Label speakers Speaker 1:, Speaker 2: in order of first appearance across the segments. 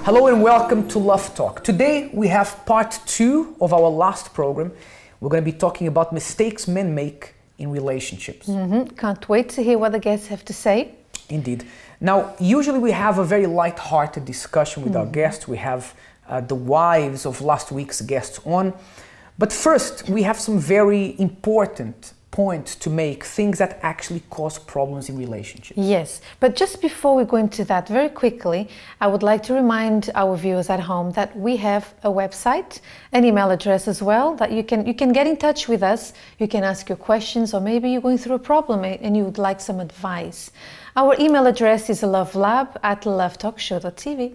Speaker 1: Hello and welcome to Love Talk. Today we have part 2 of our last program. We're going to be talking about mistakes men make in relationships.
Speaker 2: Can't wait to hear what the guests have to say.
Speaker 1: Indeed. Now, usually we have a very light-hearted discussion with our guests. We have the wives of last week's guests on. But first, we have some very important points to make, things that actually cause problems in relationships.
Speaker 2: Yes, but just before we go into that, very quickly, I would like to remind our viewers at home that we have a website, an email address as well, that you can get in touch with us. You can ask your questions, or maybe you're going through a problem and you would like some advice. Our email address is lovelab@lovetalkshow.tv.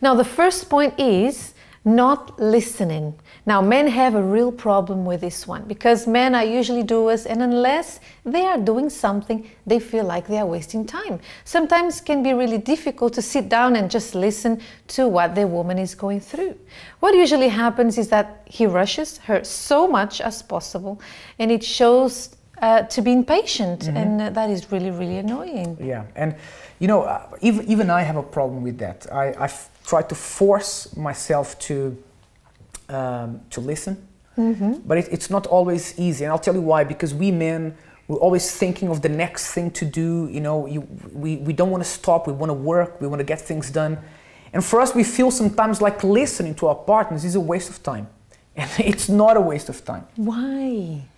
Speaker 2: Now, the first point is not listening. Now, men have a real problem with this one because men are usually doers, and unless they are doing something, they feel like they are wasting time. Sometimes it can be really difficult to sit down and just listen to what the woman is going through. What usually happens is that he rushes her so much as possible, and it shows to be impatient, and that is really, really annoying.
Speaker 1: Yeah, and you know, even I have a problem with that. I've tried to force myself to listen, but it's not always easy, and I'll tell you why. Because we men, we're always thinking of the next thing to do. You know, we don't want to stop. We want to work. We want to get things done, and for us, we feel sometimes like listening to our partners is a waste of time, and it's not a waste of time.
Speaker 2: Why?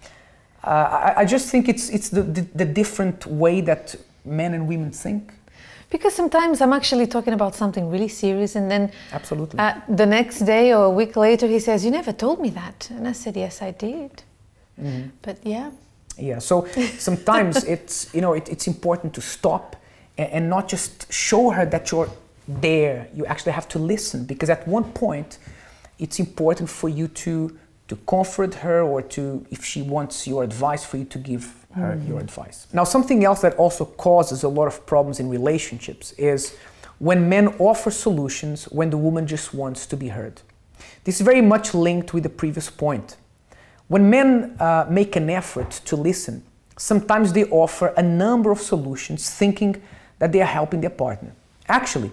Speaker 1: I just think it's the different way that men and women think.
Speaker 2: Because sometimes I'm actually talking about something really serious, and then
Speaker 1: Absolutely.
Speaker 2: The next day or a week later he says, "You never told me that." And I said, "Yes, I did." But yeah.
Speaker 1: Yeah, so sometimes it's important to stop and not just show her that you're there. You actually have to listen, because at one point it's important for you to comfort her, or to, if she wants your advice, for you to give her your advice. Now, something else that also causes a lot of problems in relationships is when men offer solutions when the woman just wants to be heard. This is very much linked with the previous point. When men make an effort to listen, sometimes they offer a number of solutions thinking that they are helping their partner. Actually,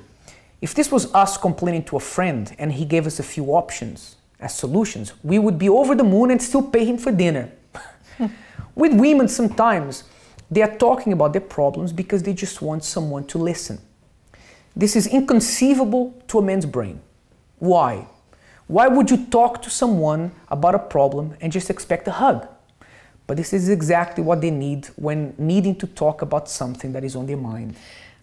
Speaker 1: if this was us complaining to a friend and he gave us a few options as solutions, we would be over the moon and still pay him for dinner. With women, sometimes they are talking about their problems because they just want someone to listen. This is inconceivable to a man's brain. Why? Why would you talk to someone about a problem and just expect a hug? But this is exactly what they need when needing to talk about something that is on their mind.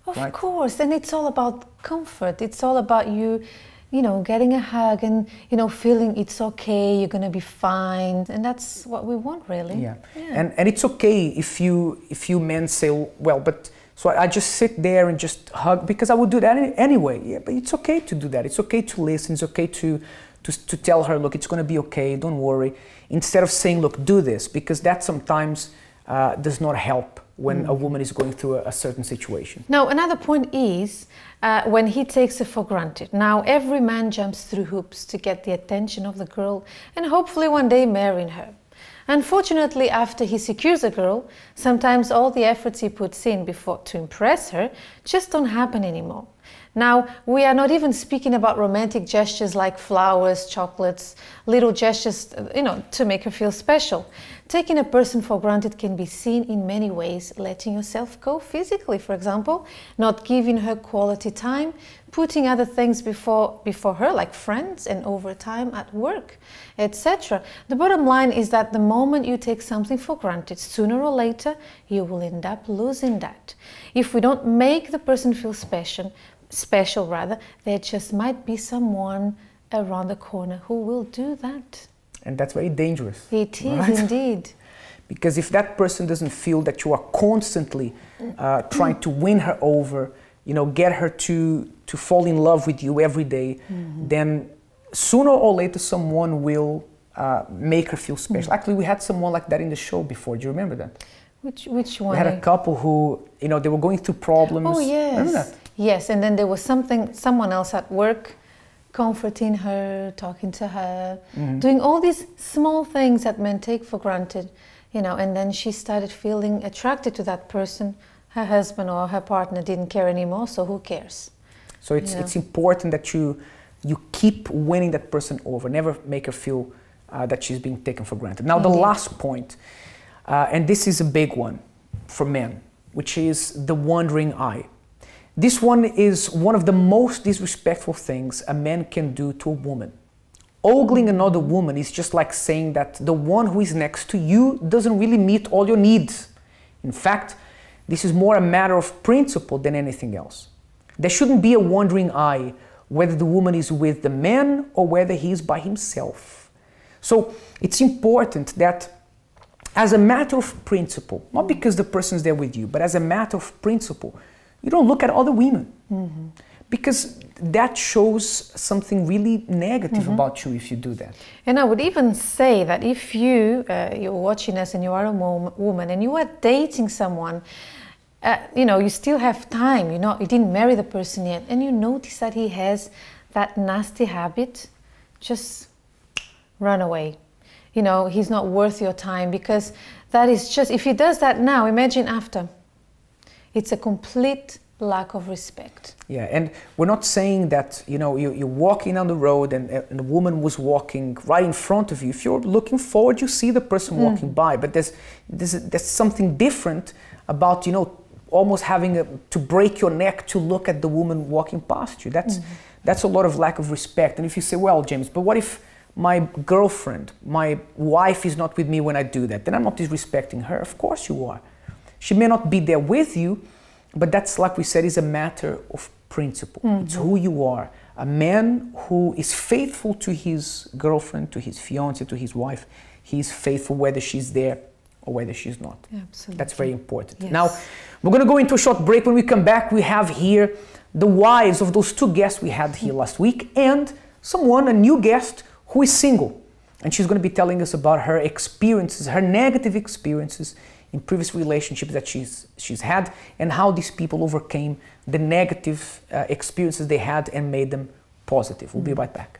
Speaker 2: Of
Speaker 1: right?
Speaker 2: course, and it's all about comfort. It's all about you know, getting a hug and, you know, feeling it's okay, you're going to be fine. And that's what we want, really.
Speaker 1: Yeah. And it's okay if you men say, well, but so I just sit there and just hug, because I would do that anyway. Yeah, but it's okay to do that. It's okay to listen. It's okay to tell her, look, it's going to be okay, don't worry. Instead of saying, look, do this, because that sometimes does not help when a woman is going through a certain situation.
Speaker 2: Now, another point is when he takes it for granted. Now, every man jumps through hoops to get the attention of the girl and hopefully one day marrying her. Unfortunately, after he secures a girl, sometimes all the efforts he puts in before to impress her just don't happen anymore. Now, we are not even speaking about romantic gestures like flowers, chocolates, little gestures, you know, to make her feel special. Taking a person for granted can be seen in many ways. Letting yourself go physically, for example, not giving her quality time, putting other things before her, like friends and overtime at work, etc. The bottom line is that the moment you take something for granted, sooner or later, you will end up losing that. If we don't make the person feel special, there just might be someone around the corner who will do that.
Speaker 1: And that's very dangerous.
Speaker 2: It is,
Speaker 1: right?
Speaker 2: indeed.
Speaker 1: Because if that person doesn't feel that you are constantly trying to win her over, you know, get her to fall in love with you every day, then sooner or later someone will make her feel special. Actually, we had someone like that in the show before. Do you remember that?
Speaker 2: Which one?
Speaker 1: We had a couple who, you know, they were going through problems.
Speaker 2: Oh, yes.
Speaker 1: Remember that?
Speaker 2: Yes, and then there was someone else at work comforting her, talking to her, doing all these small things that men take for granted, you know, and then she started feeling attracted to that person. Her husband or her partner didn't care anymore, so who cares?
Speaker 1: So it's important that you keep winning that person over. Never make her feel that she's being taken for granted. Now, the last point, and this is a big one for men, which is the wandering eye. This one is one of the most disrespectful things a man can do to a woman. Ogling another woman is just like saying that the one who is next to you doesn't really meet all your needs. In fact, this is more a matter of principle than anything else. There shouldn't be a wandering eye whether the woman is with the man or whether he is by himself. So it's important that as a matter of principle, not because the person is there with you, but as a matter of principle, you don't look at other women. Because that shows something really negative about you if you do that.
Speaker 2: And I would even say that if you're watching us and you are a woman and you are dating someone, you know, you still have time, you didn't marry the person yet, and you notice that he has that nasty habit, just run away. You know, he's not worth your time, because that is just, if he does that now, imagine after. It's a complete lack of respect.
Speaker 1: Yeah, and we're not saying that, you know, you're walking down the road and a woman was walking right in front of you. If you're looking forward, you see the person walking by, but there's something different about, you know, almost having to break your neck to look at the woman walking past you. That's a lot of lack of respect. And if you say, well, James, but what if my girlfriend, my wife is not with me when I do that? Then I'm not disrespecting her. Of course you are. She may not be there with you, but that's, like we said, is a matter of principle. It's who you are. A man who is faithful to his girlfriend, to his fiancée, to his wife, he is faithful whether she's there or whether she's not.
Speaker 2: Absolutely.
Speaker 1: That's very important.
Speaker 2: Yes.
Speaker 1: Now, we're going to go into a short break. When we come back, we have here the wives of those 2 guests we had here last week, and a new guest who is single. And she's going to be telling us about her experiences, her negative experiences in previous relationships that she's had, and how these people overcame the negative experiences they had and made them positive. We'll be right back.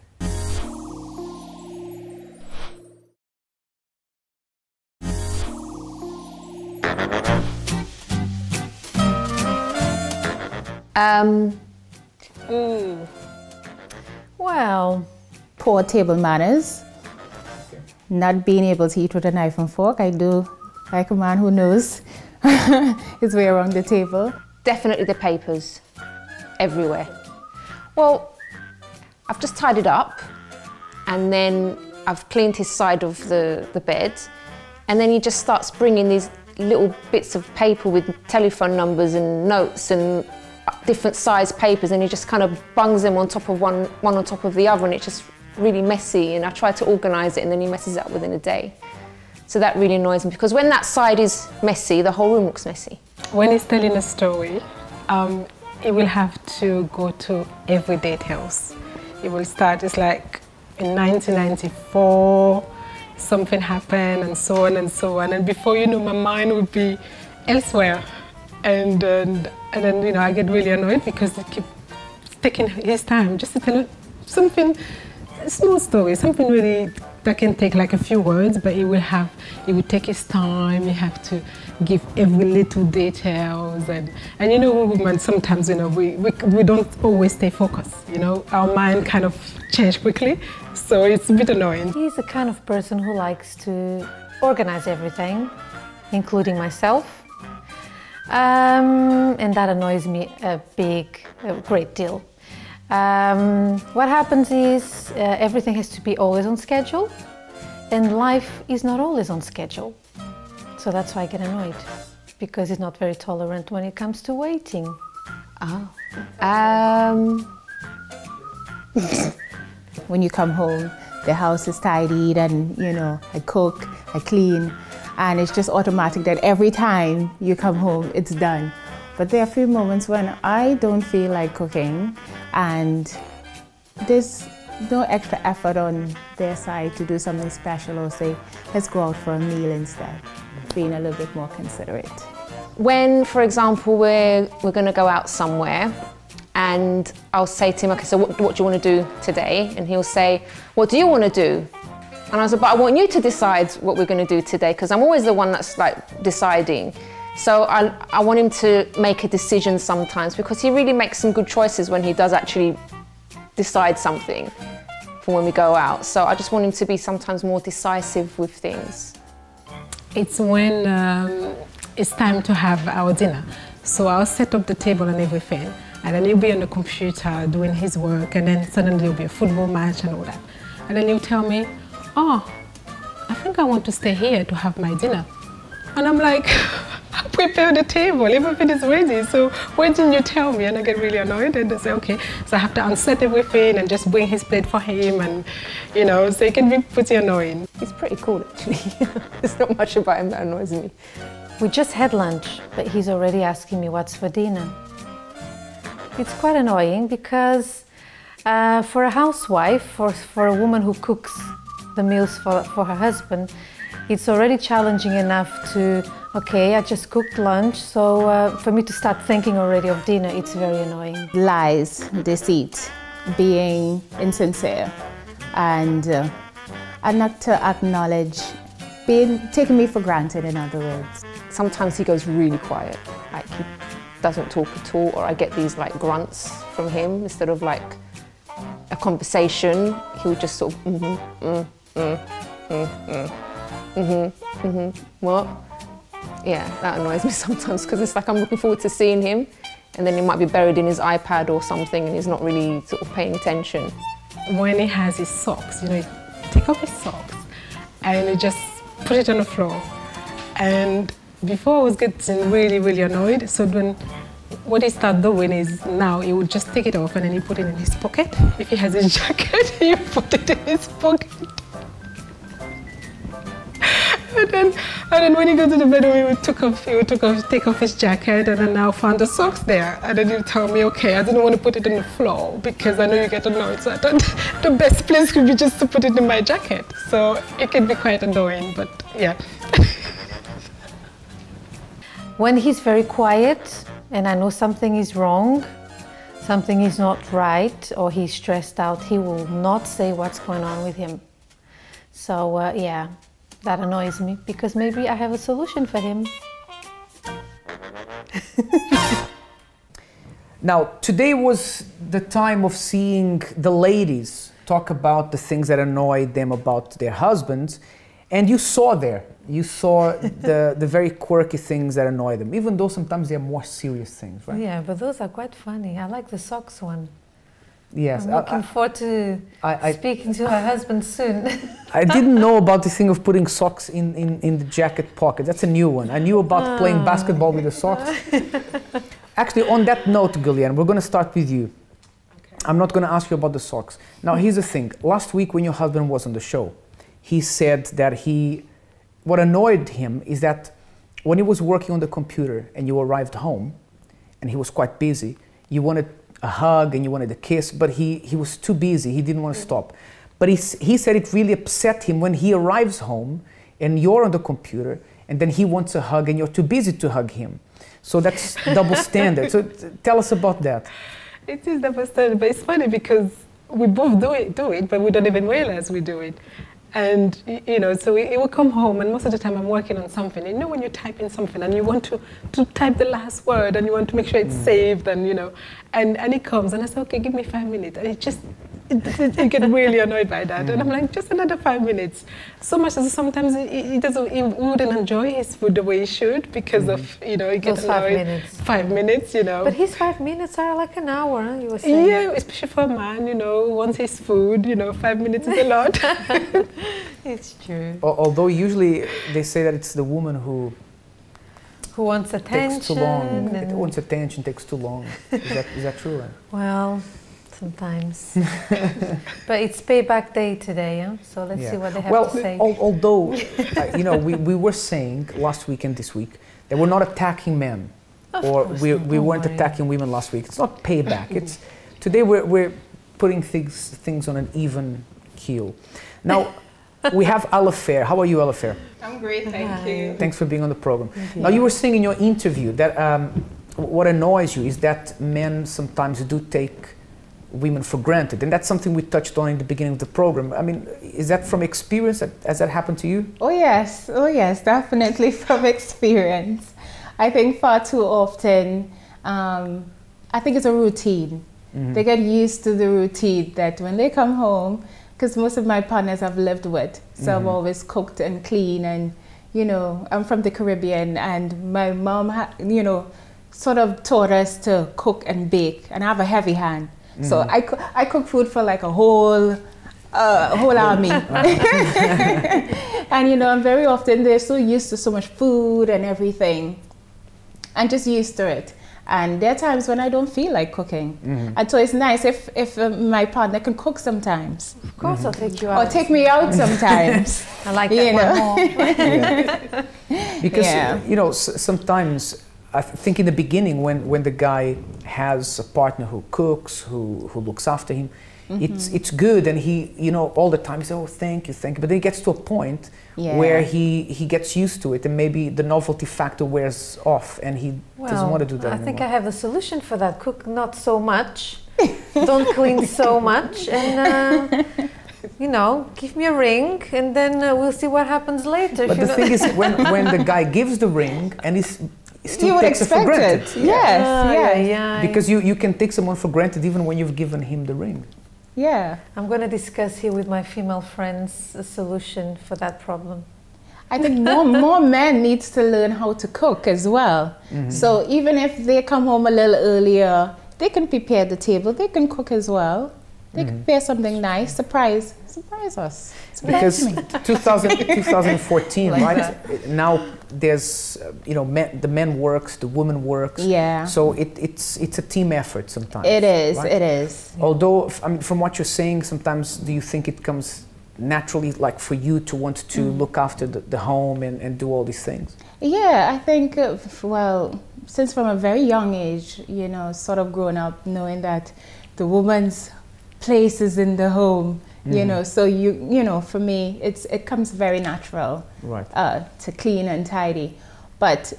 Speaker 2: Well,
Speaker 3: poor table manners, not being able to eat with a knife and fork. I do like a man who knows his way around the table.
Speaker 4: Definitely the papers everywhere. Well, I've just tidied up, and then I've cleaned his side of the bed, and then he just starts bringing these little bits of paper with telephone numbers and notes and different size papers, and he just kind of bungs them on top of one on top of the other, and it's just really messy, and I try to organise it and then he messes it up within a day. So that really annoys me, because when that side is messy, the whole room looks messy.
Speaker 5: When he's telling a story, he will have to go to every details. He will start, it's like in 1994, something happened and so on and so on. And before you know, my mind would be elsewhere. And then, you know, I get really annoyed because they keep taking his time just to tell something, a small story, something really that can take like a few words, but he would take his time. You have to give every little details, and you know, women sometimes, you know, we don't always stay focused. You know, our mind kind of change quickly, so it's a bit annoying.
Speaker 2: he's the kind of person who likes to organize everything, including myself. And that annoys me a great deal. What happens is everything has to be always on schedule, and life is not always on schedule. So that's why I get annoyed, because he's not very tolerant when it comes to waiting.
Speaker 4: Oh.
Speaker 3: When you come home, the house is tidied, and you know, I cook, I clean, and it's just automatic that every time you come home, it's done. But there are a few moments when I don't feel like cooking, and there's no extra effort on their side to do something special or say, let's go out for a meal instead. Being a little bit more considerate.
Speaker 4: When, for example, we're going to go out somewhere, and I'll say to him, okay, so what do you want to do today? And he'll say, what do you want to do? And I was like, but I want you to decide what we're going to do today, because I'm always the one that's like deciding. So I want him to make a decision sometimes, because he really makes some good choices when he does actually decide something for when we go out. So I just want him to be sometimes more decisive with things.
Speaker 5: It's when it's time to have our dinner. So I'll set up the table and everything, and then he'll be on the computer doing his work, and then suddenly there'll be a football match and all that. And then he'll tell me, oh, I think I want to stay here to have my dinner. And I'm like, I prepared the table, everything is ready, so why didn't you tell me? And I get really annoyed, and they say, okay. So I have to unset everything and just bring his plate for him, and you know, so it can be pretty annoying.
Speaker 4: He's pretty cool, actually. There's not much about him that annoys me.
Speaker 2: We just had lunch, but he's already asking me what's for dinner. It's quite annoying because for a housewife, for a woman who cooks the meals for her husband, it's already challenging enough to, okay, I just cooked lunch, so for me to start thinking already of dinner, it's very annoying.
Speaker 3: Lies, deceit, being insincere, and not to acknowledge, taking me for granted, in other words.
Speaker 4: Sometimes he goes really quiet, like he doesn't talk at all, or I get these like grunts from him instead of like a conversation. He'll just sort of what? Yeah, that annoys me sometimes, because it's like I'm looking forward to seeing him, and then he might be buried in his iPad or something, and he's not really sort of paying attention.
Speaker 5: When he has his socks, you know, he take off his socks and he just put it on the floor. And before I was getting really, really annoyed, so what he started doing is now he would just take it off and then he put it in his pocket. If he has his jacket, he put it in his pocket. And then when he goes to the bedroom, he would take off his jacket, and then now found the socks there. And then he'll tell me, okay, I didn't want to put it on the floor because I know you get annoyed. So I thought the best place could be just to put it in my jacket. So it can be quite annoying, but yeah.
Speaker 2: When he's very quiet and I know something is wrong, something is not right, or he's stressed out, he will not say what's going on with him. So yeah, that annoys me, because maybe I have a solution for him.
Speaker 1: Now, today was the time of seeing the ladies talk about the things that annoyed them about their husbands, and you saw the very quirky things that annoy them, even though sometimes they are more serious things, right?
Speaker 2: Yeah, but those are quite funny. I like the socks one.
Speaker 1: Yes.
Speaker 2: I'm looking forward to speaking to her husband soon.
Speaker 1: I didn't know about the thing of putting socks in the jacket pocket. That's a new one. I knew about playing basketball with the socks. Actually, on that note, Gillian, we're going to start with you. Okay. I'm not going to ask you about the socks. Now, here's the thing. Last week when your husband was on the show, he said that what annoyed him is that when he was working on the computer and you arrived home, and he was quite busy, you wanted a hug and you wanted a kiss, but he was too busy, he didn't want to stop. But he said it really upset him when he arrives home and you're on the computer and then he wants a hug and you're too busy to hug him. So that's double standard. So tell us about that.
Speaker 5: It is double standard, but it's funny because we both do it, but we don't even realize we do it. And, you know, so he will come home, and most of the time I'm working on something. You know, when you type in something and you want to type the last word and you want to make sure it's saved, and, you know, and he comes and I say, okay, give me 5 minutes. And it get really annoyed by that. And I'm like, just another 5 minutes. So much as sometimes he wouldn't enjoy his food the way he should because of, you know, he gets annoyed. 5 minutes. 5 minutes, you know.
Speaker 2: But his 5 minutes are like an hour, huh, you were saying.
Speaker 5: Yeah, especially for a man, you know, who wants his food, you know, 5 minutes is a lot.
Speaker 2: It's true.
Speaker 1: Although usually they say that it's the woman who
Speaker 2: wants attention.
Speaker 1: Takes too long. It wants attention, takes too long. Is that true?
Speaker 2: Well, sometimes. But it's payback day today, huh? So let's see what they have to say.
Speaker 1: Although, you know, we were saying last week and this week that we're not attacking men. We weren't attacking women last week. It's not payback. It's today we're putting things on an even keel. Now, we have Alafair. How are you, Alafair?
Speaker 6: I'm great, thank you.
Speaker 1: Thanks for being on the program. Now, you were saying in your interview that what annoys you is that men sometimes do take women for granted, and that's something we touched on in the beginning of the program. I mean, is that from experience? Has that happened to you?
Speaker 3: Oh yes, definitely from experience. I think far too often, I think it's a routine. They get used to the routine that when they come home, because most of my partners I've lived with, so I've always cooked and cleaned, and you know, I'm from the Caribbean, and my mom, you know, sort of taught us to cook and bake, and I have a heavy hand. So I cook food for like a whole army. And you know, I'm very often, they're so used to so much food and everything. I'm just used to it. And there are times when I don't feel like cooking. And so it's nice if my partner can cook sometimes.
Speaker 2: Of course, I'll take you out.
Speaker 3: Or take me out sometimes.
Speaker 2: I like that one more.
Speaker 1: Because, you know, sometimes I think in the beginning when the guy has a partner who cooks, who looks after him, it's good, and he, you know, all the time he says, oh, thank you, but then he gets to a point where he gets used to it, and maybe the novelty factor wears off, and he doesn't want to do that
Speaker 2: I think
Speaker 1: anymore.
Speaker 2: I have the solution for that. Cook not so much, don't clean so much, and you know, give me a ring, and then we'll see what happens later.
Speaker 1: But the thing is, when the guy gives the ring, and he still
Speaker 3: you would
Speaker 1: takes it for granted.
Speaker 3: it. Yes,
Speaker 1: Because you can take someone for granted even when you've given him the ring.
Speaker 3: Yeah.
Speaker 2: I'm going to discuss here with my female friends a solution for that problem.
Speaker 3: I think more men needs to learn how to cook as well. So even if they come home a little earlier, they can prepare the table, they can cook as well. They can prepare something nice, surprise us.
Speaker 1: Because 2014, like right? Now there's, you know, the man works, the woman works.
Speaker 3: Yeah.
Speaker 1: So it's a team effort sometimes.
Speaker 3: It is,
Speaker 1: right?
Speaker 3: it is.
Speaker 1: Although, I mean, from what you're saying, sometimes do you think it comes naturally, like for you to want to look after the home and do all these things?
Speaker 3: Yeah, I think, well, since from a very young age, you know, sort of growing up knowing that the woman's place is in the home, you know, so you know, for me, it comes very natural,
Speaker 1: right,
Speaker 3: to clean and tidy. But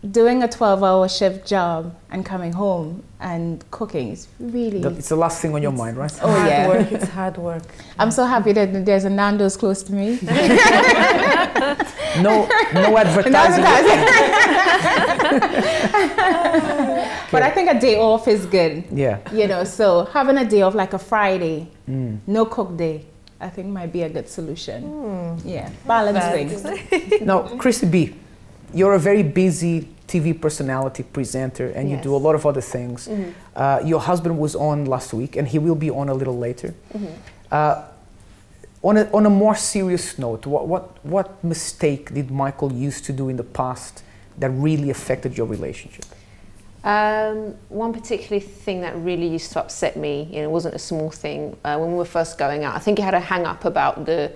Speaker 3: doing a 12-hour shift job and coming home and cooking is really...
Speaker 1: It's the last thing on your mind, right?
Speaker 3: Oh, yeah.
Speaker 2: Hard work, it's hard work.
Speaker 3: I'm so happy that there's a Nando's close to me.
Speaker 1: No advertising.
Speaker 3: But I think a day off is good.
Speaker 1: Yeah.
Speaker 3: You know, so having a day off like a Friday, no cook day, I think might be a good solution. Yeah, balance things.
Speaker 1: Now, Chrissy B, you're a very busy TV personality, presenter, and you do a lot of other things. Your husband was on last week, and he will be on a little later. On a more serious note, what mistake did Michael used to do in the past that really affected your relationship?
Speaker 4: One particular thing that really used to upset me, you know, it wasn't a small thing, when we were first going out. I think he had a hang-up about the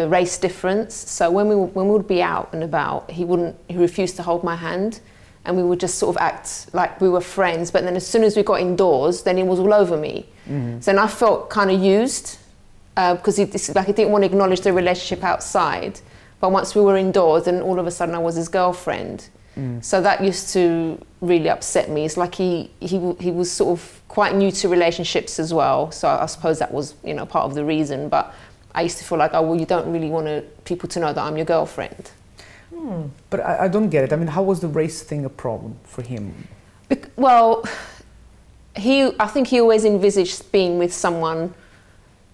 Speaker 4: race difference. So when we would be out and about, he refused to hold my hand, and we would just sort of act like we were friends. But then as soon as we got indoors, then he was all over me. So then I felt kind of used, because he didn't want to acknowledge the relationship outside. But once we were indoors, then all of a sudden I was his girlfriend. So that used to really upset me. It's like he was sort of quite new to relationships as well. So I suppose that was, you know, part of the reason. But I used to feel like, oh, well, you don't really want people to know that I'm your girlfriend.
Speaker 1: But I don't get it. I mean, how was the race thing a problem for him?
Speaker 4: Well, I think he always envisaged being with someone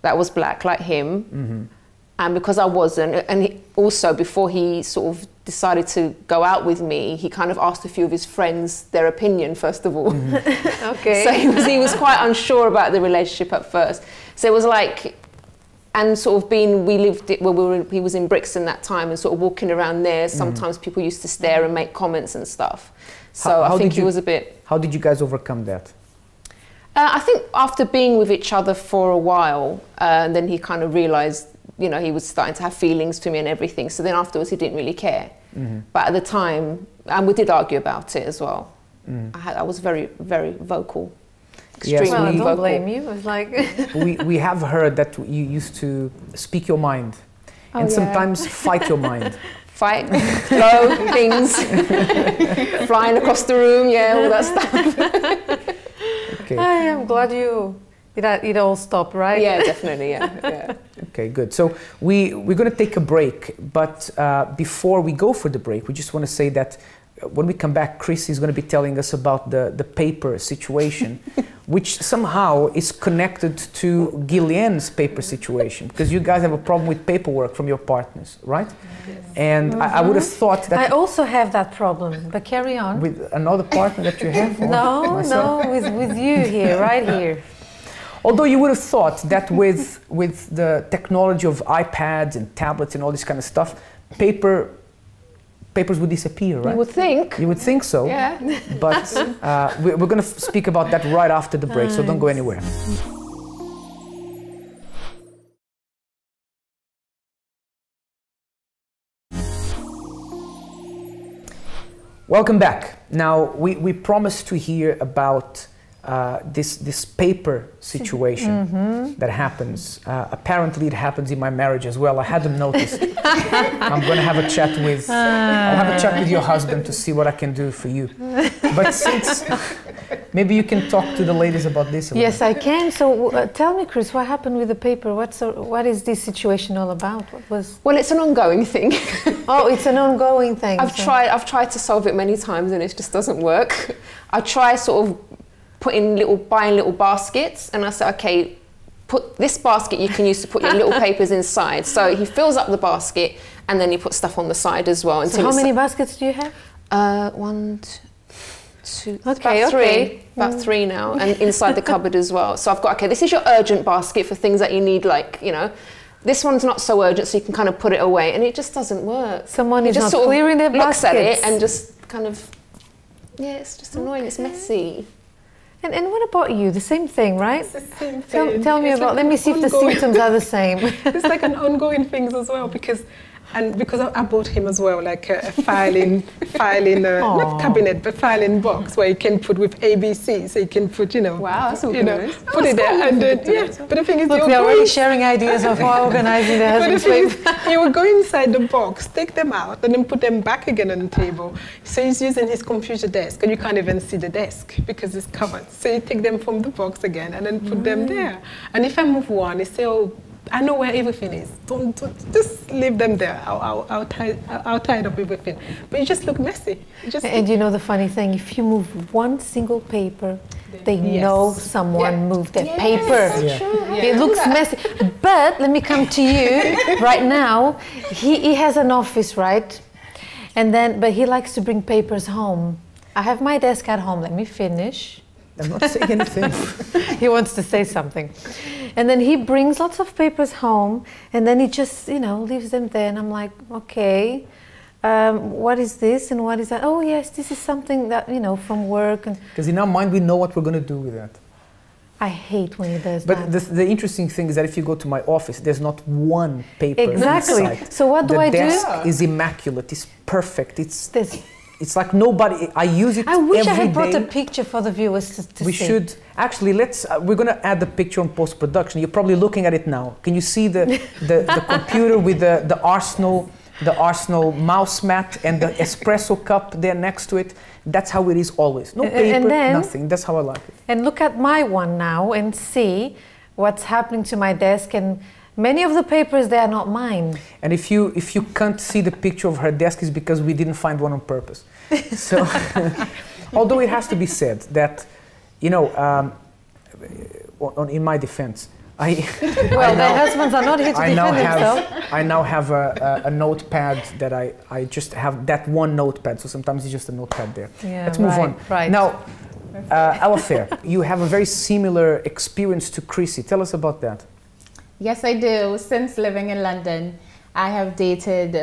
Speaker 4: that was black like him. And because I wasn't, and also before he sort of decided to go out with me, he kind of asked a few of his friends their opinion first of all.
Speaker 2: Okay.
Speaker 4: So he was quite unsure about the relationship at first. So it was like, and sort of he was in Brixton that time, and sort of walking around there, sometimes people used to stare and make comments and stuff. So I think he was a bit...
Speaker 1: How did you guys overcome that?
Speaker 4: I think after being with each other for a while, then he kind of realised, you know, he was starting to have feelings for me and everything. So then afterwards he didn't really care. But at the time, and we did argue about it as well. I was very, very vocal.
Speaker 1: Yes,
Speaker 2: well, I don't blame you. It's like
Speaker 1: we have heard that you used to speak your mind, and sometimes fight your mind.
Speaker 4: Fight, throw things, flying across the room, all that stuff.
Speaker 1: Okay.
Speaker 2: I'm glad it all stopped, right?
Speaker 4: Yeah, definitely, yeah.
Speaker 1: Okay, good. So we're going to take a break, but before we go for the break, we just want to say that when we come back, Chris is going to be telling us about the paper situation, which somehow is connected to Gillian's paper situation, because you guys have a problem with paperwork from your partners, right? Yes. And I would have thought that...
Speaker 2: I also have that problem, but carry on.
Speaker 1: With another partner that you have?
Speaker 2: No, with you here, right here.
Speaker 1: Although you would have thought that with the technology of iPads and tablets and all this kind of stuff, papers would disappear, right?
Speaker 4: You would think.
Speaker 1: You would think so.
Speaker 4: Yeah.
Speaker 1: But we're going to speak about that right after the break, so don't go anywhere. Welcome back. Now, we promised to hear about this paper situation that happens. Apparently it happens in my marriage as well. I hadn't noticed. I'm going to have a chat with I'll have a chat with your husband to see what I can do for you. But since maybe you can talk to the ladies about this a little
Speaker 2: Yes,
Speaker 1: bit.
Speaker 2: I can. So tell me, Chris, what happened with the paper? What is this situation all about?
Speaker 4: Well, it's an ongoing thing.
Speaker 2: Oh, it's an ongoing thing.
Speaker 4: I've tried to solve it many times and it just doesn't work. I try sort of buying little baskets, and I said, okay, put this basket you can use to put your little papers inside. So he fills up the basket and then he puts stuff on the side as well.
Speaker 2: So how many baskets do you have?
Speaker 4: 1, 2,
Speaker 2: okay,
Speaker 4: about three. About 3 now, and inside the cupboard as well. So I've got, okay, this is your urgent basket for things that you need, like, you know. This one's not so urgent, so you can kind of put it away, and it just doesn't work.
Speaker 2: Someone is not clearing their baskets.
Speaker 4: Looks at it and just kind of, yeah, it's just annoying, it's messy.
Speaker 2: And what about you? The same thing, right?
Speaker 5: It's the same thing.
Speaker 2: Tell me about, let me see if the symptoms are the same.
Speaker 5: It's like an ongoing thing as well, because I bought him as well, like a filing, not cabinet, but filing box where you can put with ABC, so you can put, you know,
Speaker 4: wow, that's
Speaker 5: you know, put it there, and then, yeah. But the thing is,
Speaker 2: look, they're already sharing ideas of how organizing their husband's paper.
Speaker 5: He would go inside the box, take them out, and then put them back again on the table. So he's using his computer desk, and you can't even see the desk because it's covered. So you take them from the box again, and then put them there. And if I move one, they say, oh, I know where everything is. Don't just leave them there. I'll tie up everything. But it just look messy.
Speaker 2: And you know the funny thing, if you move one single paper, they know someone moved their paper. It looks messy. But let me come to you right now. He has an office, right? But he likes to bring papers home. I have my desk at home. Let me finish.
Speaker 1: I'm not saying anything.
Speaker 2: He wants to say something. And then he brings lots of papers home, and then he just, you know, leaves them there. And I'm like, okay, what is this and what is that? Oh, yes, this is something that, you know, from work.
Speaker 1: Because in our mind, we know what we're going to do with that.
Speaker 2: I hate when he does
Speaker 1: that. But the interesting thing is that if you go to my office, there's not one paper inside.
Speaker 2: So what do I do?
Speaker 1: The desk is immaculate. It's perfect. It's like nobody. I use it every day.
Speaker 2: I wish I had brought a picture for the viewers to see.
Speaker 1: We should actually. We're going to add the picture on post-production. You're probably looking at it now. Can you see the computer with the Arsenal mouse mat and the espresso cup there next to it? That's how it is always. No paper, nothing. That's how I like it.
Speaker 2: And look at my one now and see what's happening to my desk. And many of the papers, they are not mine.
Speaker 1: And if you can't see the picture of her desk, it's because we didn't find one on purpose. So, although it has to be said that, you know, in my defense, their
Speaker 2: husbands are not here to defend themselves.
Speaker 1: I now have a notepad that I just have that one notepad. So sometimes it's just a notepad there.
Speaker 2: Yeah,
Speaker 1: let's move on.
Speaker 2: Right.
Speaker 1: Now, Alafair, you have a very similar experience to Chrissy. Tell us about that.
Speaker 3: Yes, I do. Since living in London, I have dated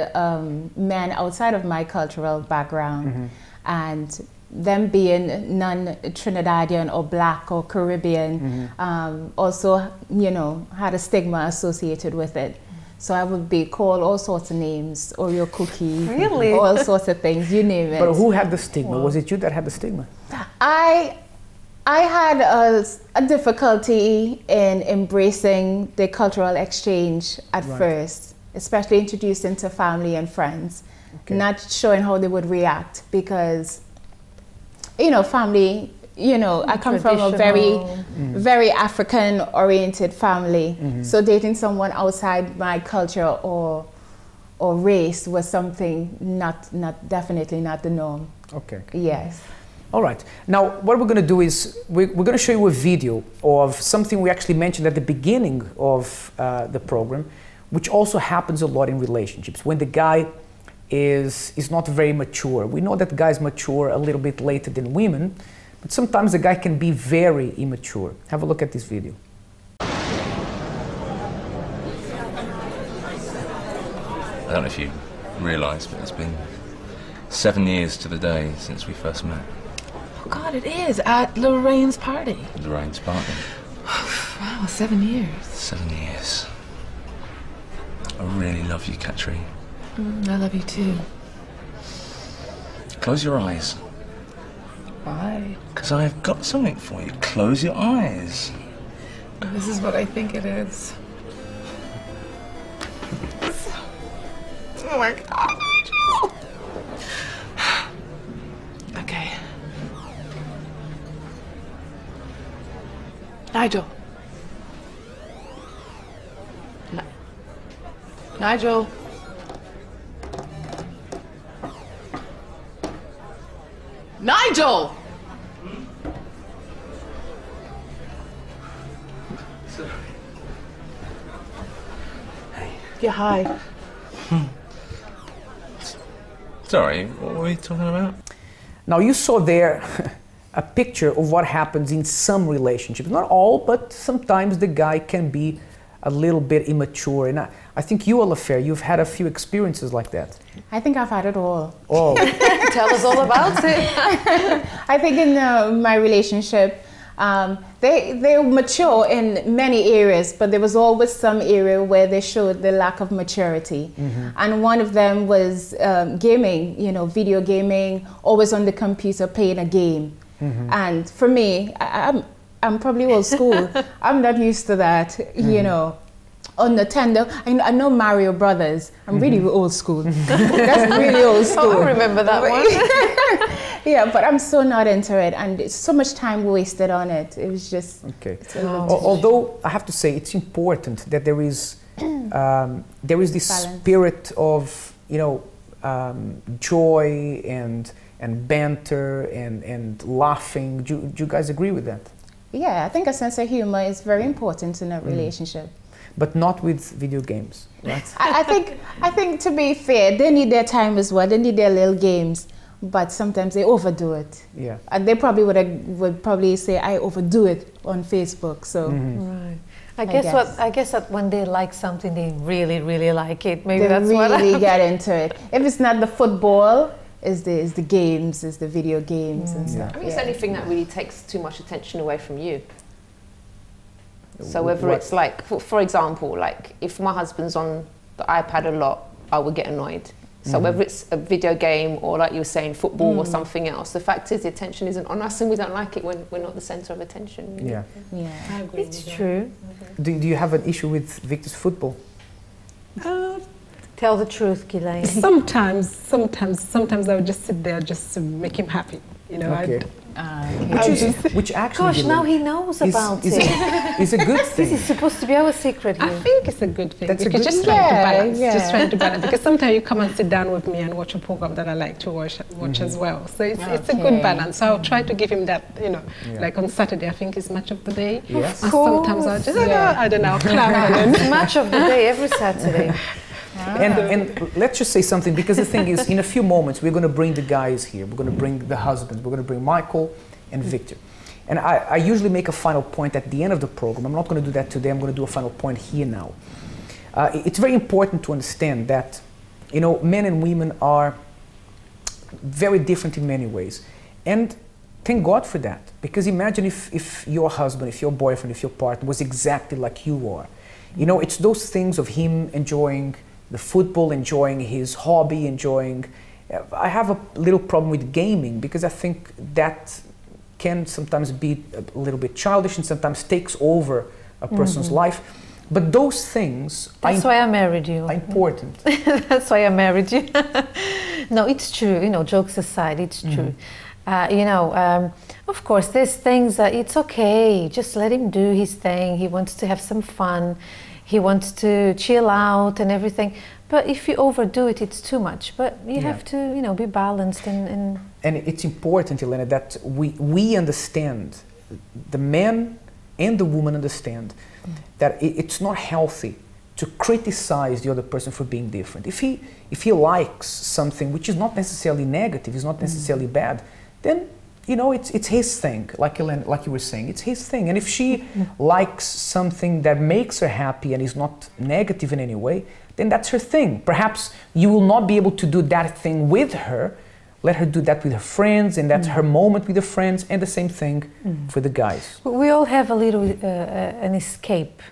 Speaker 3: men outside of my cultural background, and them being non-Trinidadian or Black or Caribbean also, you know, had a stigma associated with it. So I would be called all sorts of names, Oreo cookie,
Speaker 2: really?
Speaker 3: All sorts of things, you name it.
Speaker 1: But who had the stigma? Wow. Was it you that had the stigma?
Speaker 3: I had a difficulty in embracing the cultural exchange at first, especially introduced into family and friends, not showing how they would react because, you know, family, you know, I come from a very African-oriented family, so dating someone outside my culture or race was something definitely not the norm.
Speaker 1: Okay.
Speaker 3: Yes.
Speaker 1: All right. Now, what we're going to do is we're going to show you a video of something we actually mentioned at the beginning of the program, which also happens a lot in relationships when the guy is not very mature. We know that guys mature a little bit later than women, but sometimes the guy can be very immature. Have a look at this video.
Speaker 6: I don't know if you realise, but it's been 7 years to the day since we first met.
Speaker 7: Oh God, it is, at Lorraine's party.
Speaker 6: Lorraine's party.
Speaker 7: Wow, 7 years.
Speaker 6: 7 years. I really love you, Katri.
Speaker 7: I love you too.
Speaker 6: Close your eyes.
Speaker 7: Why?
Speaker 6: Because I've got something for you. Close your eyes.
Speaker 7: This is what I think it is. Oh my God. Okay. Nigel. Nigel. Nigel!
Speaker 6: Hey.
Speaker 7: Yeah, hi.
Speaker 6: Sorry, what were we talking about?
Speaker 1: Now, you saw there a picture of what happens in some relationships. Not all, but sometimes the guy can be a little bit immature. And I think you, Alafair, you've had a few experiences like that.
Speaker 3: I think I've had it all.
Speaker 1: Oh,
Speaker 2: Tell us all about it.
Speaker 3: I think in my relationship, they mature in many areas, but there was always some area where they showed the lack of maturity. And one of them was gaming, you know, video gaming, always on the computer playing a game. And for me, I'm probably old school. I'm not used to that, you know. On Nintendo, I know Mario Brothers. I'm really old school. That's really old school.
Speaker 2: Oh, I remember that one.
Speaker 3: Yeah, but I'm so not into it, and it's so much time wasted on it. It was just
Speaker 1: okay. Although I have to say, it's important that there is this
Speaker 3: balance.
Speaker 1: spirit of, you know, joy and banter and laughing. Do you guys agree with that?
Speaker 3: Yeah, I think a sense of humor is very important in a relationship.
Speaker 1: But not with video games, right?
Speaker 3: I think to be fair, they need their time as well. They need their little games, but sometimes they overdo it.
Speaker 1: Yeah.
Speaker 3: And they probably would probably say I overdo it on Facebook. So
Speaker 2: Right. I guess that when they like something, they really, really like it. Maybe
Speaker 3: they
Speaker 2: that's
Speaker 3: really
Speaker 2: what.
Speaker 3: get into it. If it's not the football, is the games, is the video games and stuff.
Speaker 4: I mean, it's
Speaker 3: Yeah.
Speaker 4: anything that really takes too much attention away from you. So whether
Speaker 1: What-
Speaker 4: it's like, for example, like if my husband's on the iPad a lot, I would get annoyed. So whether it's a video game or like you were saying, football or something else, the fact is the attention isn't on us and we don't like it when we're not the centre of attention. Really.
Speaker 1: Yeah.
Speaker 3: Yeah.
Speaker 7: I agree.
Speaker 2: It's true.
Speaker 1: Do you have an issue with Victor's football?
Speaker 2: Tell the truth, Ghislaine.
Speaker 5: Sometimes I would just sit there just to make him happy. You know,
Speaker 1: Okay.
Speaker 3: Okay.
Speaker 1: Which actually,
Speaker 2: Gosh, now
Speaker 1: Ghislaine,
Speaker 2: he knows
Speaker 1: is-
Speaker 2: about
Speaker 1: is
Speaker 2: it.
Speaker 1: Is a good
Speaker 2: This
Speaker 1: thing.
Speaker 2: is supposed to be our secret
Speaker 5: I
Speaker 2: here.
Speaker 5: think it's a good thing.
Speaker 1: That's a
Speaker 5: because
Speaker 1: good
Speaker 5: just
Speaker 1: thing.
Speaker 5: trying to
Speaker 3: Yeah,
Speaker 5: balance,
Speaker 3: yeah.
Speaker 5: just trying to balance. Because sometimes you come and sit down with me and watch a program that I like to watch as well. So it's a good
Speaker 3: Okay.
Speaker 5: balance. So I'll try to give him that, you know,
Speaker 1: Yeah.
Speaker 5: like on Saturday, I think is match of the day.
Speaker 1: Yes.
Speaker 5: And sometimes I'll just, I don't know, I'll clap and then.
Speaker 2: Match of the day every Saturday.
Speaker 1: And let's just say something, because the thing is, in a few moments, we're going to bring the guys here. We're going to bring the husbands. We're going to bring Michael and Victor. And I usually make a final point at the end of the program. I'm not going to do that today. I'm going to do a final point here now. It's very important to understand that, you know, men and women are very different in many ways. And thank God for that. Because imagine if your husband, if your boyfriend, if your partner was exactly like you are. You know, it's those things of him enjoying the football, enjoying his hobby, enjoying... I have a little problem with gaming because I think that can sometimes be a little bit childish and sometimes takes over a person's life. But those things
Speaker 2: That's why I married you.
Speaker 1: are important.
Speaker 2: That's why I married you. No, it's true. You know, jokes aside, it's true. You know, of course, there's things that it's okay. Just let him do his thing. He wants to have some fun. He wants to chill out and everything. But if you overdo it, it's too much. But you have to, you know, be balanced and
Speaker 1: it's important, Elena, that we understand, the man and the woman understand that it's not healthy to criticize the other person for being different. If he likes something which is not necessarily negative, is not necessarily bad, then you know it's his thing. Like Elena, like you were saying, it's his thing. And if she likes something that makes her happy and is not negative in any way, then that's her thing. Perhaps you will not be able to do that thing with her. Let her do that with her friends, and that's her moment with her friends, and the same thing for the guys.
Speaker 2: We all have a little an escape,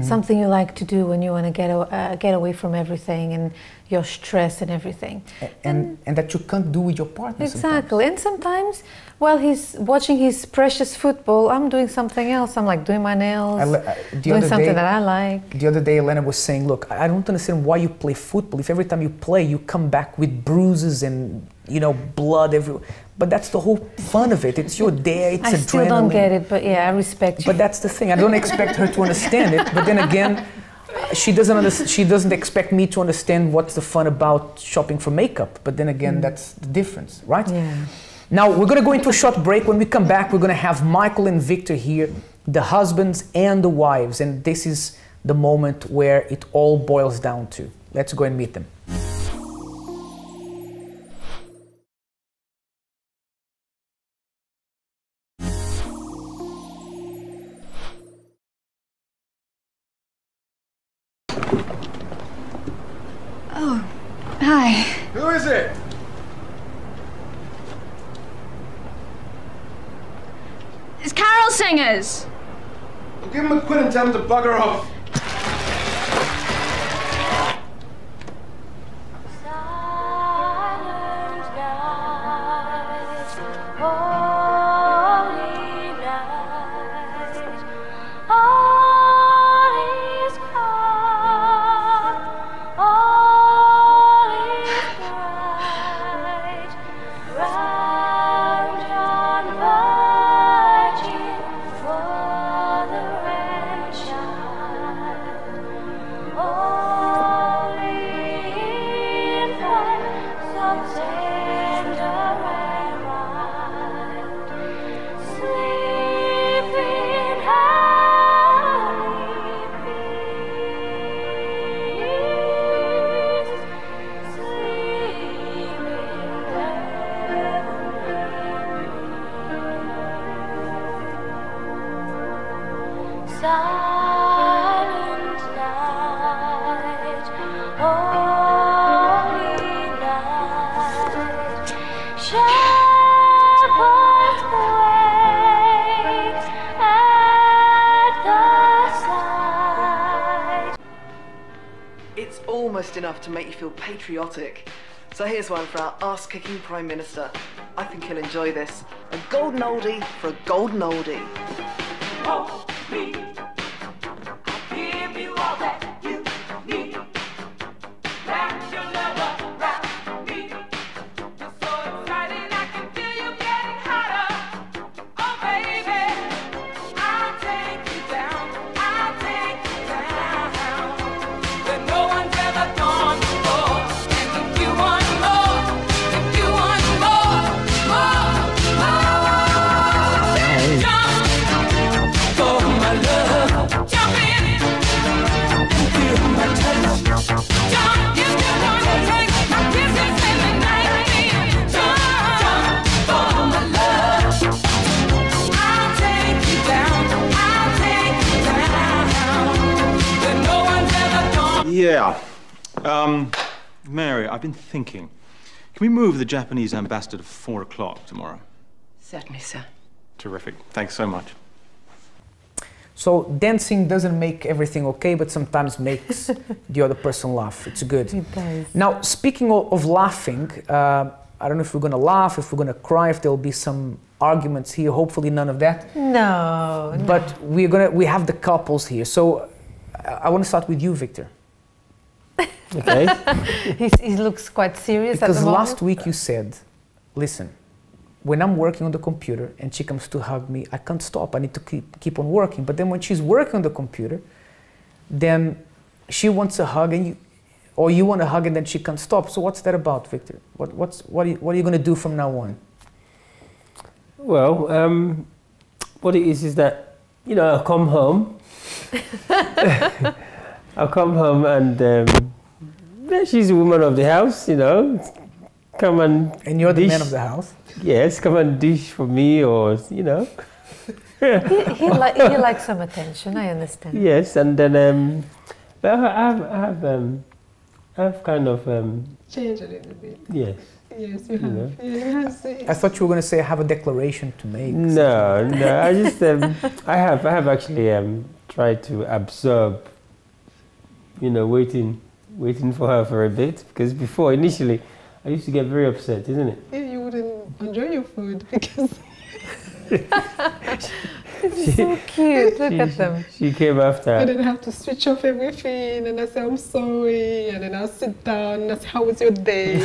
Speaker 2: something you like to do when you want to get away from everything and your stress and everything.
Speaker 1: And that you can't do with your partner.
Speaker 2: Exactly. And sometimes while he's watching his precious football, I'm doing something else. I'm like doing my nails, doing something that I like.
Speaker 1: The other day, Elena was saying, look, I don't understand why you play football. If every time you play, you come back with bruises and, you know, blood everywhere. But that's the whole fun of it. It's your day, it's adrenaline.
Speaker 2: I still don't get it, but yeah, I respect you.
Speaker 1: But that's the thing. I don't expect her to understand it. But then again, she doesn't expect me to understand what's the fun about shopping for makeup. But then again, that's the difference, right?
Speaker 2: Yeah.
Speaker 1: Now, we're going to go into a short break. When we come back, we're going to have Michael and Victor here, the husbands and the wives. And this is the moment where it all boils down to. Let's go and meet them.
Speaker 8: Oh, hi.
Speaker 9: Who is it?
Speaker 8: It's carol singers.
Speaker 9: Well, give him a quid and tell him to bugger off.
Speaker 10: Enough to make you feel patriotic. So here's one for our ass-kicking Prime Minister. I think he'll enjoy this. A golden oldie for a golden oldie. Hold me. I'll give you all that you need. Wrap your love around me. You're so excited, I can feel you getting hotter. Oh baby, I'll take you down. I'll take you down. But no one's ever gone before. And if you want more, if you want more, jump for my love. Jump in and feel my touch. Jump if you want to take my kisses in the night. Jump for my love. I'll take you down. I'll take you down. But no one's ever gone.
Speaker 11: Yeah. Mary, I've been thinking. Can we move the Japanese ambassador to 4 o'clock tomorrow?
Speaker 10: Certainly, sir.
Speaker 11: Terrific. Thanks so much.
Speaker 1: So dancing doesn't make everything okay, but sometimes makes the other person laugh. It's good.
Speaker 2: It does.
Speaker 1: Now, speaking of laughing, I don't know if we're going to laugh, if we're going to cry, if there'll be some arguments here. Hopefully none of that.
Speaker 2: No.
Speaker 1: But we have the couples here. So I want to start with you, Victor.
Speaker 11: Okay.
Speaker 2: He looks quite serious
Speaker 1: Because
Speaker 2: at the moment.
Speaker 1: last week you said, listen, when I'm working on the computer and she comes to hug me, I can't stop. I need to keep on working. But then when she's working on the computer, then she wants a hug and or you want to hug and then she can't stop. So what's that about, Victor? What are you going to do from now on?
Speaker 12: Well, what it is that, you know, I'll come home. I'll come home and she's the woman of the house, you know. Come and
Speaker 1: you're the
Speaker 12: dish.
Speaker 1: man of the house?
Speaker 12: Yes, come and dish for me, or, you know.
Speaker 2: he likes some attention, I understand.
Speaker 12: Yes, and then but I've kind of
Speaker 5: changed a little bit.
Speaker 12: Yes.
Speaker 5: Yes, you have.
Speaker 12: know.
Speaker 5: Yes.
Speaker 1: I thought you were going to say I have a declaration to make.
Speaker 12: No, I just I have actually tried to absorb, you know, waiting for her for a bit, because before, initially, I used to get very upset, isn't it?
Speaker 5: Yeah, you wouldn't enjoy your food because
Speaker 2: It's so cute. Look at them.
Speaker 12: She came after.
Speaker 5: And then I have to switch off everything, and I say I'm sorry, and then I'll sit down and I say, how was your day?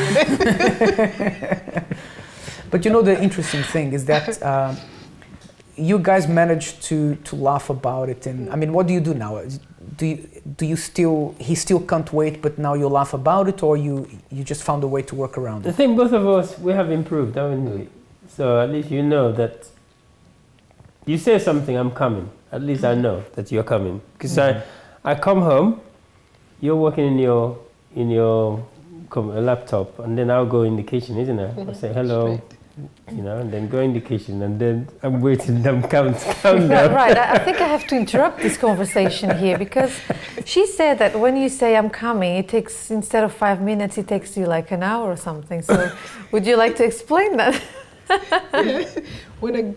Speaker 1: But you know, the interesting thing is that you guys managed to laugh about it, and I mean, what do you do now? Do you still, he still can't wait, but now you laugh about it, or you just found a way to work around it?
Speaker 12: I think both of us, we have improved, haven't we? So at least you know that you say something, I'm coming. At least I know that you're coming. Because I come home, you're working in your laptop, and then I'll go in the kitchen, isn't it? I'll say hello, you know, and then go in the kitchen, and then I'm waiting them count down.
Speaker 2: Right, I think I have to interrupt this conversation here, because she said that when you say I'm coming, it takes, instead of 5 minutes, it takes you like an hour or something. So would you like to explain that?
Speaker 5: Yeah. When I'm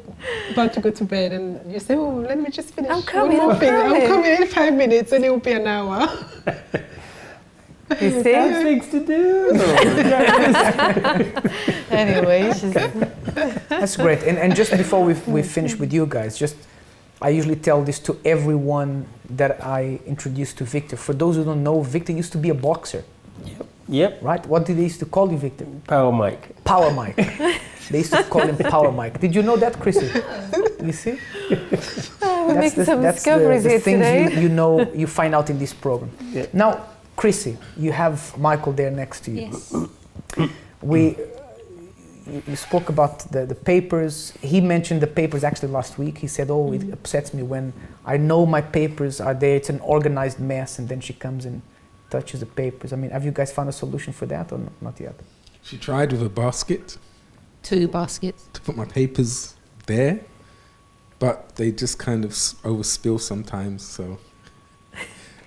Speaker 5: about to go to bed and you say, oh, let me just finish.
Speaker 2: I'm coming,
Speaker 5: I'm coming in 5 minutes, and it will be an hour.
Speaker 2: You see?
Speaker 12: I have things to do.
Speaker 2: Anyway,
Speaker 1: that's great. And just before we finish with you guys, I usually tell this to everyone that I introduce to Victor. For those who don't know, Victor used to be a boxer.
Speaker 12: Yep.
Speaker 1: Right? What did they used to call you, Victor?
Speaker 12: Power Mike.
Speaker 1: Power Mike. They used to call him Power Mike. Did you know that, Chrissy? You see?
Speaker 2: We're making some discoveries here today.
Speaker 1: Things you know, you find out in this program. Yeah. Now, Chrissy, you have Michael there next to you.
Speaker 4: Yes.
Speaker 1: You spoke about the papers. He mentioned the papers actually last week. He said, oh, it upsets me when I know my papers are there. It's an organized mess, and then she comes and touches the papers. I mean, have you guys found a solution for that, or not yet?
Speaker 13: She tried with a basket.
Speaker 4: 2 baskets.
Speaker 13: To put my papers there, but they just kind of overspill sometimes, so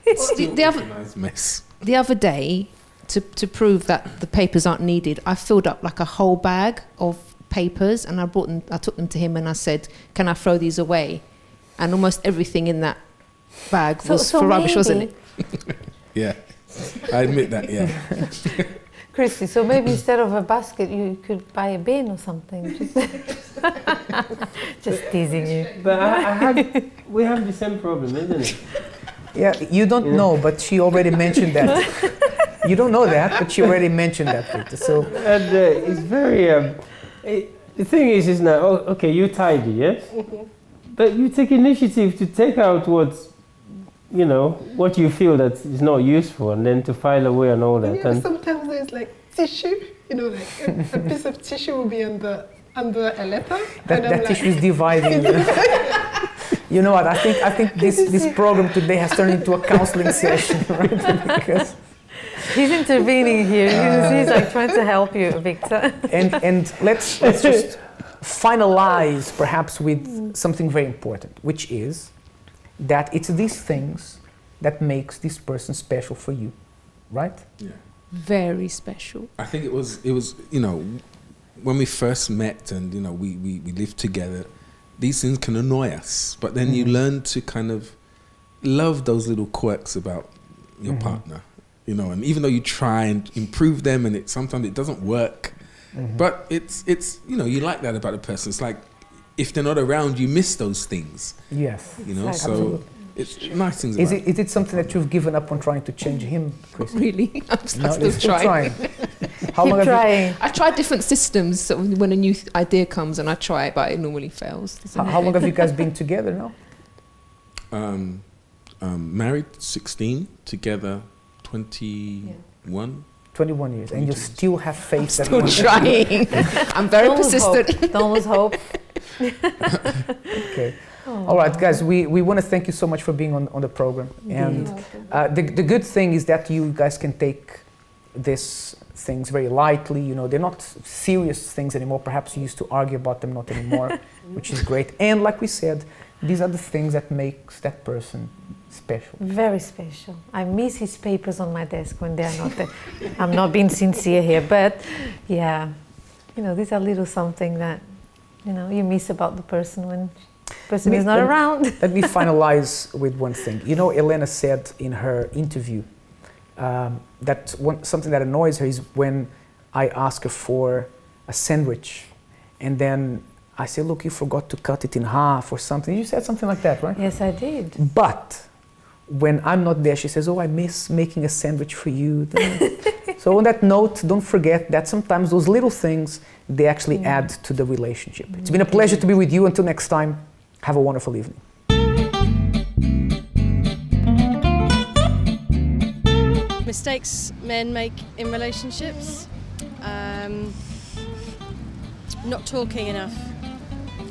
Speaker 13: it's still an organized mess.
Speaker 4: The other day, to prove that the papers aren't needed, I filled up like a whole bag of papers, and I took them to him, and I said, can I throw these away? And almost everything in that bag was for rubbish, wasn't it?
Speaker 13: Yeah, I admit that, yeah.
Speaker 2: Christy, so maybe instead of a basket, you could buy a bin or something. Just teasing you.
Speaker 12: But we have the same problem, isn't it?
Speaker 1: Yeah, you don't know, but she already mentioned that. You don't know that, but she already mentioned that, Victor. So
Speaker 12: and, it's very. The thing is now, okay, you tidy, yes, but you take initiative to take out what's, you know, what you feel that is not useful, and then to file away and all that.
Speaker 5: Yeah,
Speaker 12: and
Speaker 5: sometimes there's like tissue, you know, like a piece of tissue will be under a letter.
Speaker 1: That tissue is dividing. You know what? I think this program today has turned into a counseling session, right? Because
Speaker 2: he's intervening here. He's like trying to help you, Victor.
Speaker 1: And let's just finalize perhaps with something very important, which is that it's these things that makes this person special for you, right?
Speaker 13: Yeah.
Speaker 4: Very special.
Speaker 13: I think it was, you know, when we first met and, you know, we lived together, these things can annoy us, but then you learn to kind of love those little quirks about your partner, you know, and even though you try and improve them and sometimes it doesn't work, but it's, you know, you like that about a person. It's like, if they're not around, you miss those things.
Speaker 1: Yes.
Speaker 13: You know,
Speaker 1: Absolutely.
Speaker 13: so it's nice things
Speaker 1: is
Speaker 13: about
Speaker 1: it. Is it something that you've given up on trying to change him, Chris?
Speaker 4: Really? I'm still
Speaker 1: trying. How long
Speaker 4: Keep trying.
Speaker 1: have you...
Speaker 4: I tried different systems, so when a new idea comes and I try it, but it normally fails.
Speaker 1: How long have you guys been together now?
Speaker 13: Married 16, together 20,
Speaker 1: 21 years, and you still have faith.
Speaker 4: Still trying. I'm very persistent.
Speaker 2: Always hope.
Speaker 1: Okay. All right, guys, we want to thank you so much for being on the program. And the good thing is that you guys can take these things very lightly. You know, they're not serious things anymore. Perhaps you used to argue about them, not anymore, which is great. And like we said, these are the things that makes that person special.
Speaker 2: Very special. I miss his papers on my desk when they are not there. I'm not being sincere here, but yeah, you know, these are little something that, you know, you miss about the person when the person is not around.
Speaker 1: Let me finalize with one thing. You know, Elena said in her interview that something that annoys her is when I ask her for a sandwich and then I say, look, you forgot to cut it in half or something. You said something like that, right?
Speaker 2: Yes, I did.
Speaker 1: But when I'm not there, she says, oh, I miss making a sandwich for you. So on that note, don't forget that sometimes those little things, they actually add to the relationship. It's been a pleasure to be with you. Until next time, have a wonderful evening.
Speaker 14: Mistakes men make in relationships. Not talking enough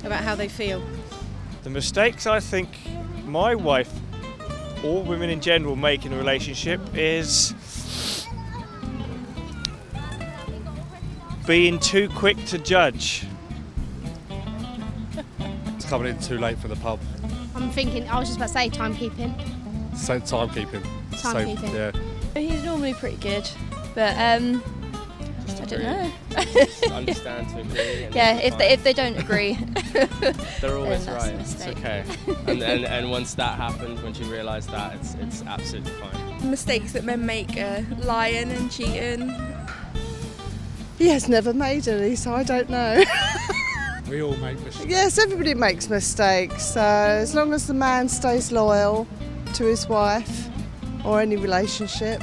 Speaker 14: about how they feel.
Speaker 15: The mistakes I think my wife or women in general make in a relationship is being too quick to judge.
Speaker 16: It's coming in too late for the pub.
Speaker 17: I'm thinking, I was just about to say timekeeping.
Speaker 16: So timekeeping.
Speaker 17: Timekeeping.
Speaker 16: Yeah.
Speaker 18: He's normally pretty good, but I don't know.
Speaker 19: Just understand to agree.
Speaker 18: Yeah, if they don't agree,
Speaker 19: they're always
Speaker 18: then that's
Speaker 19: right.
Speaker 18: a
Speaker 19: It's
Speaker 18: mistake.
Speaker 19: okay. And once that happens, once you realise that, it's absolutely fine.
Speaker 20: Mistakes that men make are lying and cheating. He has never made any, so I don't know.
Speaker 21: We all make mistakes.
Speaker 22: Yes, everybody makes mistakes. So as long as the man stays loyal to his wife or any relationship,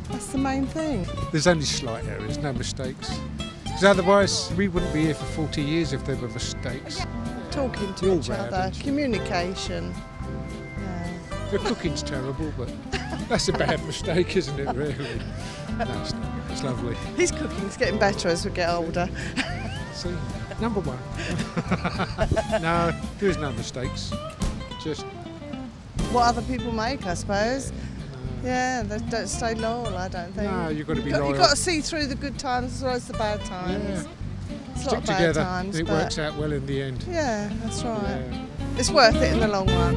Speaker 22: that's the main thing.
Speaker 21: There's only slight errors, no mistakes. Because otherwise we wouldn't be here for 40 years if there were mistakes.
Speaker 22: Talking to each other, communication.
Speaker 21: The cooking's terrible, but that's a bad mistake, isn't it, really? No, it's lovely.
Speaker 22: His cooking's getting better as we get older.
Speaker 21: See, number one. No, there's no mistakes. Just
Speaker 22: what other people make, I suppose. Yeah, they don't stay loyal, I don't think.
Speaker 21: No, you've got to be loyal.
Speaker 22: You've got to see through the good times as well as the bad times.
Speaker 21: Yeah.
Speaker 22: It's a lot
Speaker 21: Stick
Speaker 22: of bad
Speaker 21: together,
Speaker 22: times,
Speaker 21: it
Speaker 22: but
Speaker 21: works out well in the end.
Speaker 22: yeah, that's right.
Speaker 21: Yeah.
Speaker 22: It's worth it in the long run.